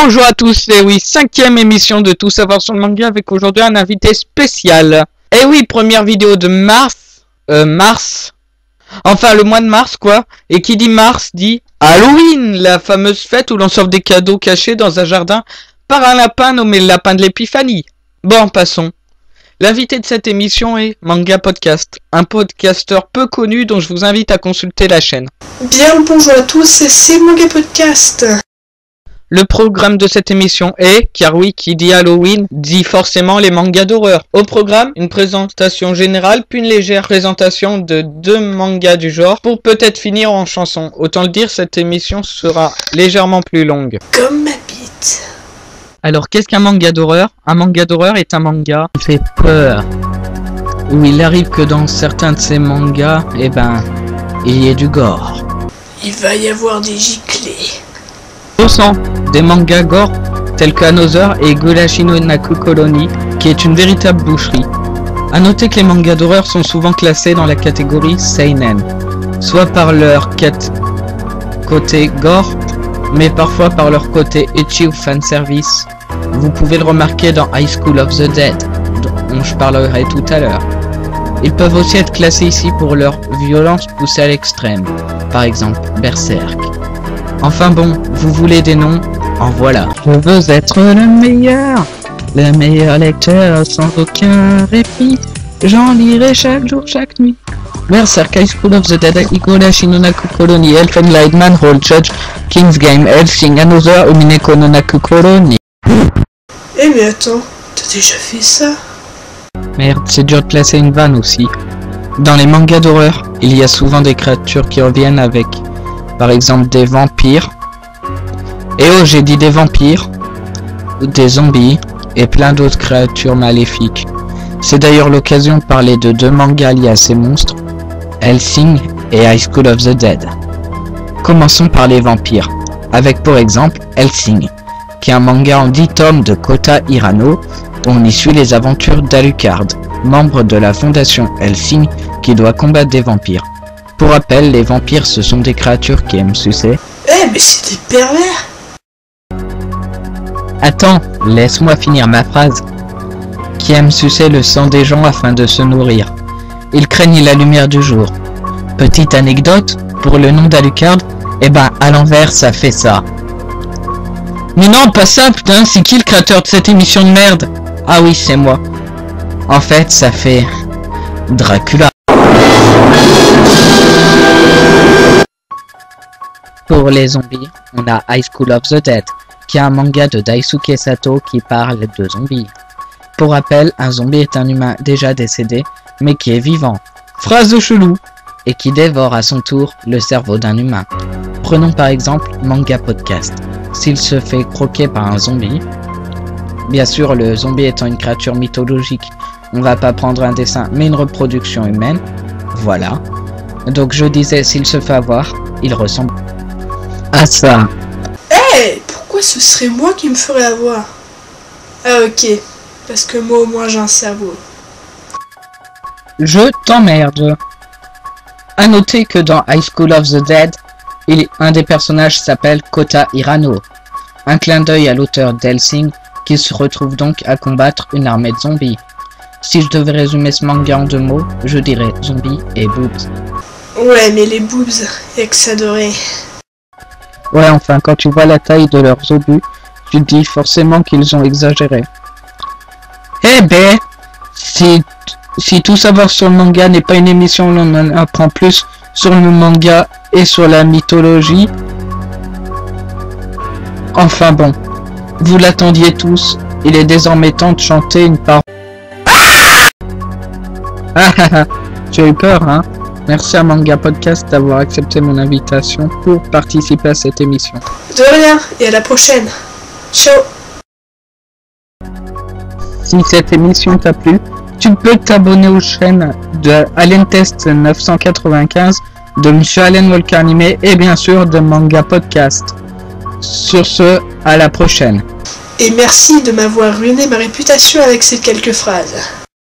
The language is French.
Bonjour à tous, et oui, 5e émission de Tout savoir sur le manga avec aujourd'hui un invité spécial. Et oui, première vidéo de mars, enfin le mois de mars quoi, et qui dit mars dit Halloween, la fameuse fête où l'on s'offre des cadeaux cachés dans un jardin par un lapin nommé le lapin de l'épiphanie. Bon, passons. L'invité de cette émission est Manga Podcast, un podcasteur peu connu dont je vous invite à consulter la chaîne. Bien, bonjour à tous, c'est Manga Podcast. Le programme de cette émission est, car oui, qui dit Halloween, dit forcément les mangas d'horreur. Au programme, une présentation générale, puis une légère présentation de 2 mangas du genre, pour peut-être finir en chanson. Autant le dire, cette émission sera légèrement plus longue. Comme ma bite. Alors, qu'est-ce qu'un manga d'horreur? Un manga d'horreur est un manga qui fait peur. Où il arrive que dans certains de ces mangas, il y ait du gore. Il va y avoir des giclées. Au sang, des mangas gore tels que Another et Gurashi no Naku Colony, qui est une véritable boucherie. A noter que les mangas d'horreur sont souvent classés dans la catégorie seinen, soit par leur côté gore, mais parfois par leur côté ecchi ou fanservice. Vous pouvez le remarquer dans High School of the Dead, dont je parlerai tout à l'heure. Ils peuvent aussi être classés ici pour leur violence poussée à l'extrême, par exemple Berserk. Enfin bon, vous voulez des noms? En voilà. Je veux être le meilleur lecteur sans aucun répit. J'en lirai chaque jour, chaque nuit. Berserk, High School of the Dead, Higurashi no Naku Colony, Elfen Light, Manhole, Judge, King's Game, Hellsing, Another, Umineko no Naku Colony. Eh mais attends, t'as déjà fait ça? Merde, c'est dur de placer une vanne aussi. Dans les mangas d'horreur, il y a souvent des créatures qui reviennent avec, par exemple, des vampires. Et oh, j'ai dit des vampires, des zombies et plein d'autres créatures maléfiques. C'est d'ailleurs l'occasion de parler de 2 mangas liés à ces monstres, Hellsing et High School of the Dead. Commençons par les vampires, avec pour exemple Hellsing, qui est un manga en 10 tomes de Kota Hirano, dont on y suit les aventures d'Alucard, membre de la fondation Hellsing qui doit combattre des vampires. Pour rappel, les vampires ce sont des créatures qui aiment sucer. Eh mais c'est des pervers. Attends, laisse-moi finir ma phrase. Qui aiment sucer le sang des gens afin de se nourrir. Ils craignent la lumière du jour. Petite anecdote, pour le nom d'Alucard, à l'envers ça fait ça. Mais non, pas ça, putain, c'est qui le créateur de cette émission de merde? Ah oui, c'est moi. En fait, ça fait Dracula. Pour les zombies, on a High School of the Dead, qui est un manga de Daisuke Sato qui parle de zombies. Pour rappel, un zombie est un humain déjà décédé, mais qui est vivant. Phrase de chelou. Et qui dévore à son tour le cerveau d'un humain. Prenons par exemple Manga Podcast. S'il se fait croquer par un zombie, bien sûr le zombie étant une créature mythologique, on va pas prendre un dessin mais une reproduction humaine. Voilà. Donc je disais, s'il se fait avoir, il ressemble à ça. Eh, pourquoi ce serait moi qui me ferais avoir? Ah ok, parce que moi au moins j'ai un cerveau. Je t'emmerde. A noter que dans High School of the Dead, un des personnages s'appelle Kota Hirano. Un clin d'œil à l'auteur d'Hellsing qui se retrouve donc à combattre une armée de zombies. Si je devais résumer ce manga en 2 mots, je dirais zombies et boobs. Ouais mais les boobs, y'a que ça doré. Ouais, enfin, quand tu vois la taille de leurs obus, tu te dis forcément qu'ils ont exagéré. Eh ben, si Tout savoir sur le manga n'est pas une émission où l'on en apprend plus sur le manga et sur la mythologie, enfin bon, vous l'attendiez tous, il est désormais temps de chanter une parole. Tu as eu peur, hein? Merci à Manga Podcast d'avoir accepté mon invitation pour participer à cette émission. De rien, et à la prochaine. Ciao. Si cette émission t'a plu, tu peux t'abonner aux chaînes de Allen Test 995, de Monsieur Allen Walker Animé et bien sûr de Manga Podcast. Sur ce, à la prochaine. Et merci de m'avoir ruiné ma réputation avec ces quelques phrases.